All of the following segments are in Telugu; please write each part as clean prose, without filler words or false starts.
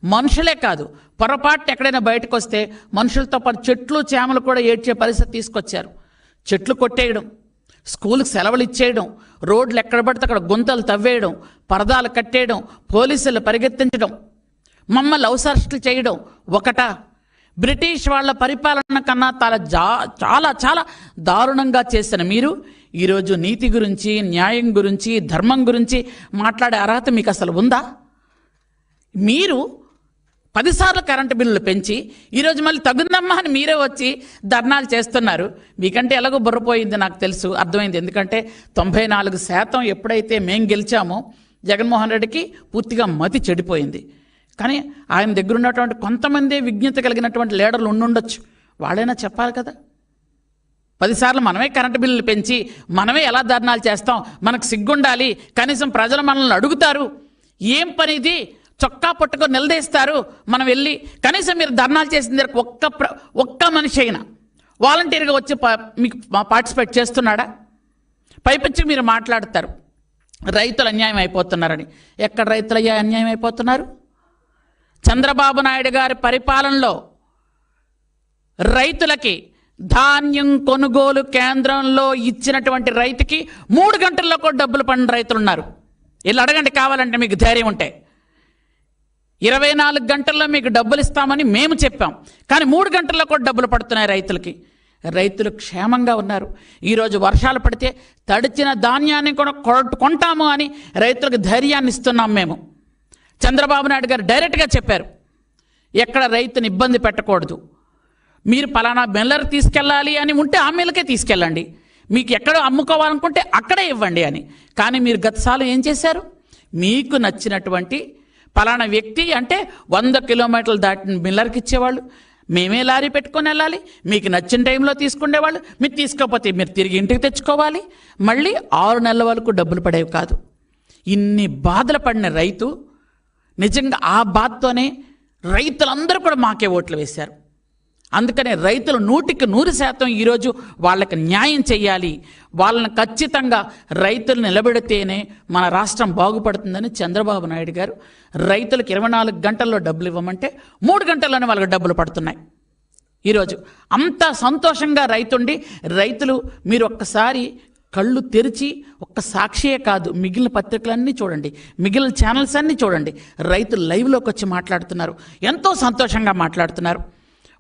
మనుషులే కాదు, పొరపాటు ఎక్కడైనా బయటకు వస్తే మనుషులతో పాటు చెట్లు చేమలు కూడా ఏడ్చే పరిస్థితి తీసుకొచ్చారు. చెట్లు కొట్టేయడం, స్కూల్కి సెలవులు ఇచ్చేయడం, రోడ్లు ఎక్కడ పడితే అక్కడ గుంతలు తవ్వేయడం, పరదాలు కట్టేయడం, పోలీసులు పరిగెత్తించడం, మమ్మల్ని హౌస్ అరెస్టులు చేయడం ఒకటా? బ్రిటిష్ వాళ్ళ పరిపాలన కన్నా చాలా చాలా దారుణంగా చేసిన మీరు ఈరోజు నీతి గురించి, న్యాయం గురించి, ధర్మం గురించి మాట్లాడే అర్హత మీకు అసలు ఉందా? మీరు 10 సార్లు కరెంటు బిల్లులు పెంచి ఈరోజు మళ్ళీ తగుందమ్మా అని మీరే వచ్చి ధర్నాలు చేస్తున్నారు. మీకంటే ఎలాగో బుర్రపోయింది నాకు తెలుసు, అర్థమైంది. ఎందుకంటే 94% ఎప్పుడైతే మేం గెలిచామో జగన్మోహన్ రెడ్డికి పూర్తిగా మతి చెడిపోయింది. కానీ ఆయన దగ్గర ఉన్నటువంటి కొంతమంది విజ్ఞత కలిగినటువంటి లీడర్లు ఉండుండొచ్చు, వాళ్ళైనా చెప్పాలి కదా. 10 సార్లు మనమే కరెంటు బిల్లులు పెంచి మనమే ఎలా ధర్నాలు చేస్తాం, మనకు సిగ్గుండాలి, కనీసం ప్రజలు మనల్ని అడుగుతారు, ఏం పని ఇది, చొక్కా పట్టుకొని నిలదీస్తారు, మనం వెళ్ళి కనీసం మీరు ధర్నాలు చేసిన ఒక్క మనిషి అయినా వాలంటీర్గా వచ్చి మీకు పార్టిసిపేట్ చేస్తున్నాడా? పైపచ్చి మీరు మాట్లాడతారు రైతులు అన్యాయం అయిపోతున్నారని. ఎక్కడ రైతులు అన్యాయం అయిపోతున్నారు? చంద్రబాబు నాయుడు గారి పరిపాలనలో రైతులకి ధాన్యం కొనుగోలు కేంద్రంలో ఇచ్చినటువంటి రైతుకి 3 గంటల్లో కూడా డబ్బులు పడిన రైతులు ఉన్నారు. వీళ్ళు అడగండి కావాలంటే, మీకు ధైర్యం ఉంటే. 24 గంటల్లో మీకు డబ్బులు ఇస్తామని మేము చెప్పాం, కానీ 3 గంటల్లో కూడా డబ్బులు పడుతున్నాయి రైతులకి. రైతులు క్షేమంగా ఉన్నారు. ఈరోజు వర్షాలు పడితే తడిచిన ధాన్యాన్ని కూడా కొంటాము అని రైతులకు ధైర్యాన్ని ఇస్తున్నాం మేము. చంద్రబాబు నాయుడు గారు డైరెక్ట్గా చెప్పారు, ఎక్కడ రైతుని ఇబ్బంది పెట్టకూడదు, మీరు పలానా మిల్లర్ తీసుకెళ్ళాలి అని ఉంటే ఆ మిల్లకే తీసుకెళ్ళండి, మీకు ఎక్కడ అమ్ముకోవాలనుకుంటే అక్కడే ఇవ్వండి అని. కానీ మీరు గతసార్లు ఏం చేశారు? మీకు నచ్చినటువంటి పలానా వ్యక్తి అంటే 100 కిలోమీటర్లు దాటిన మిల్లర్కి ఇచ్చేవాళ్ళు, మేమే లారీ పెట్టుకొని వెళ్ళాలి, మీకు నచ్చిన టైంలో తీసుకునేవాళ్ళు, మీరు తీసుకోకపోతే మీరు తిరిగి ఇంటికి తెచ్చుకోవాలి, మళ్ళీ 6 నెలల వరకు డబ్బులు పడేవి కాదు. ఇన్ని బాధలు పడిన రైతు నిజంగా ఆ బాధతోనే రైతులందరూ కూడా మాకే ఓట్లు వేశారు. అందుకనే రైతులు 100% ఈరోజు వాళ్ళకి న్యాయం చేయాలి, వాళ్ళని ఖచ్చితంగా రైతులు నిలబెడితేనే మన రాష్ట్రం బాగుపడుతుందని చంద్రబాబు నాయుడు గారు రైతులకు 24 గంటల్లో డబ్బులు ఇవ్వమంటే 3 గంటల్లోనే వాళ్ళకి డబ్బులు పడుతున్నాయి. ఈరోజు అంత సంతోషంగా రైతులు మీరు ఒక్కసారి కళ్ళు తెరిచి ఒక్క సాక్షియే కాదు, మిగిలిన పత్రికలన్నీ చూడండి, మిగిలిన ఛానల్స్ అన్నీ చూడండి, రైతులు లైవ్లోకి వచ్చి మాట్లాడుతున్నారు, ఎంతో సంతోషంగా మాట్లాడుతున్నారు.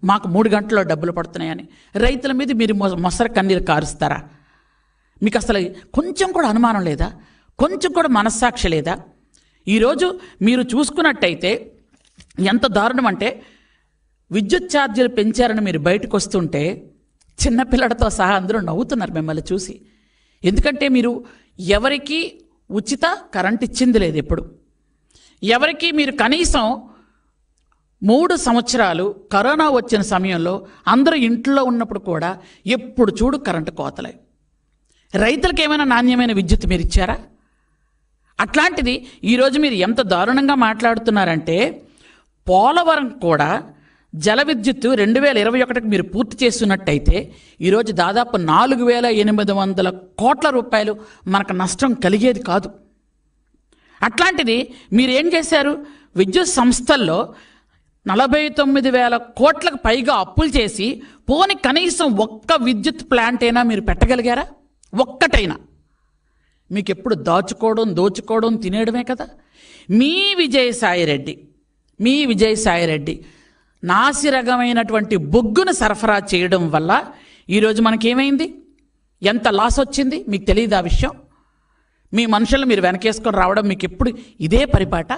మాకు 3 గంటల్లో డబ్బులు పడుతున్నాయని. రైతుల మీద మీరు మొసర కన్నీరు కారుస్తారా? మీకు అసలు కొంచెం కూడా అనుమానం లేదా? కొంచెం కూడా మనస్సాక్షి లేదా? ఈరోజు మీరు చూసుకున్నట్టయితే ఎంత దారుణం అంటే, విద్యుత్ ఛార్జీలు పెంచారని మీరు బయటకు వస్తుంటే చిన్నపిల్లలతో సహా అందరూ నవ్వుతున్నారు మిమ్మల్ని చూసి. ఎందుకంటే మీరు ఎవరికి ఉచిత కరెంట్ ఇచ్చింది లేదు ఎప్పుడు. ఎవరికి మీరు కనీసం 3 సంవత్సరాలు కరోనా వచ్చిన సమయంలో అందరూ ఇంట్లో ఉన్నప్పుడు కూడా ఎప్పుడు చూడు కరెంటు కోతలే. రైతులకు ఏమైనా నాణ్యమైన విద్యుత్ మీరు ఇచ్చారా? అట్లాంటిది ఈరోజు మీరు ఎంత దారుణంగా మాట్లాడుతున్నారంటే, పోలవరం కూడా జల విద్యుత్తు 2021కి మీరు పూర్తి చేస్తున్నట్టయితే ఈరోజు దాదాపు 4,800 కోట్ల రూపాయలు మనకు నష్టం కలిగేది కాదు. అట్లాంటిది మీరు ఏం చేశారు? విద్యుత్ సంస్థల్లో 49,000 కోట్లకు పైగా అప్పులు చేసి పోని కనీసం ఒక్క విద్యుత్ ప్లాంట్ అయినా మీరు పెట్టగలిగారా? ఒక్కటైనా? మీకు ఎప్పుడు దోచుకోవడం తినేయడమే కదా. మీ విజయసాయిరెడ్డి నాసిరకమైనటువంటి బొగ్గును సరఫరా చేయడం వల్ల ఈరోజు మనకేమైంది, ఎంత లాస్ వచ్చింది మీకు తెలియదు ఆ విషయం? మీ మనుషులు మీరు వెనకేసుకొని రావడం మీకు ఎప్పుడు ఇదే పరిపాట?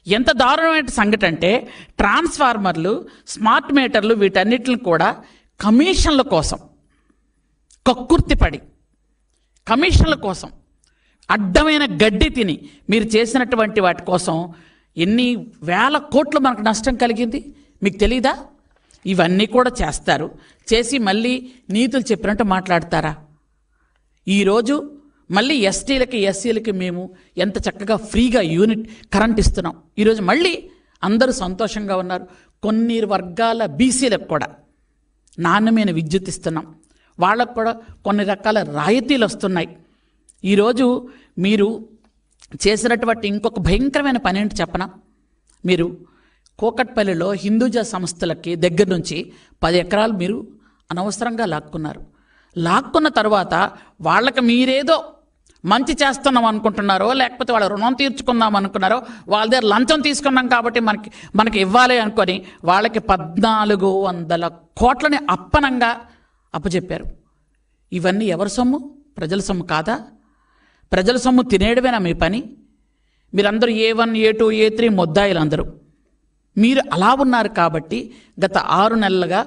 ఎంత దారుణమైన సంఘటన అంటే, ట్రాన్స్ఫార్మర్లు, స్మార్ట్ మీటర్లు వీటన్నిటిని కూడా కమిషన్ల కోసం కక్కుర్తిపడి, కమిషన్ల కోసం అడ్డమైన గడ్డి తిని మీరు చేసినటువంటి వాటి కోసం ఎన్ని వేల కోట్లు మనకు నష్టం కలిగింది మీకు తెలీదా? ఇవన్నీ కూడా చేస్తారు, చేసి మళ్ళీ నీతులు చెప్పినట్టు మాట్లాడతారా? ఈరోజు మళ్ళీ ఎస్సీలకి మేము ఎంత చక్కగా ఫ్రీగా యూనిట్ కరెంట్ ఇస్తున్నాం. ఈరోజు మళ్ళీ అందరూ సంతోషంగా ఉన్నారు. కొన్ని వర్గాల బీసీలకు కూడా నాణ్యమైన విద్యుత్ ఇస్తున్నాం, వాళ్ళకు కూడా కొన్ని రకాల రాయితీలు వస్తున్నాయి. ఈరోజు మీరు చేసినటువంటి ఇంకొక భయంకరమైన పని ఏంటి చెప్పనా? మీరు కూకట్పల్లిలో హిందూజా సంస్థలకి దగ్గర నుంచి 10 ఎకరాలు మీరు అనవసరంగా లాక్కున్నారు. లాక్కున్న తర్వాత వాళ్ళకి మీరేదో మంచి చేస్తున్నాం అనుకుంటున్నారో, లేకపోతే వాళ్ళ రుణం తీర్చుకుందాం అనుకున్నారో, వాళ్ళ దగ్గర లంచం తీసుకున్నాం కాబట్టి మనకి ఇవ్వాలి అనుకొని వాళ్ళకి 1400 కోట్లని అప్పనంగా అప్పచెప్పారు. ఇవన్నీ ఎవరి సొమ్ము? ప్రజల సొమ్ము కాదా? ప్రజల సొమ్ము తినేయడమేనా మీ పని? మీరందరూ A1, A2, A3 ముద్దాయిలు అందరూ. మీరు అలా ఉన్నారు కాబట్టి గత 6 నెలలుగా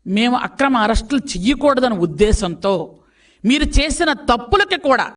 మేము అక్రమ అరెస్టులు చెయ్యకూడదనే ఉద్దేశంతో మీరు చేసిన తప్పులకి కూడా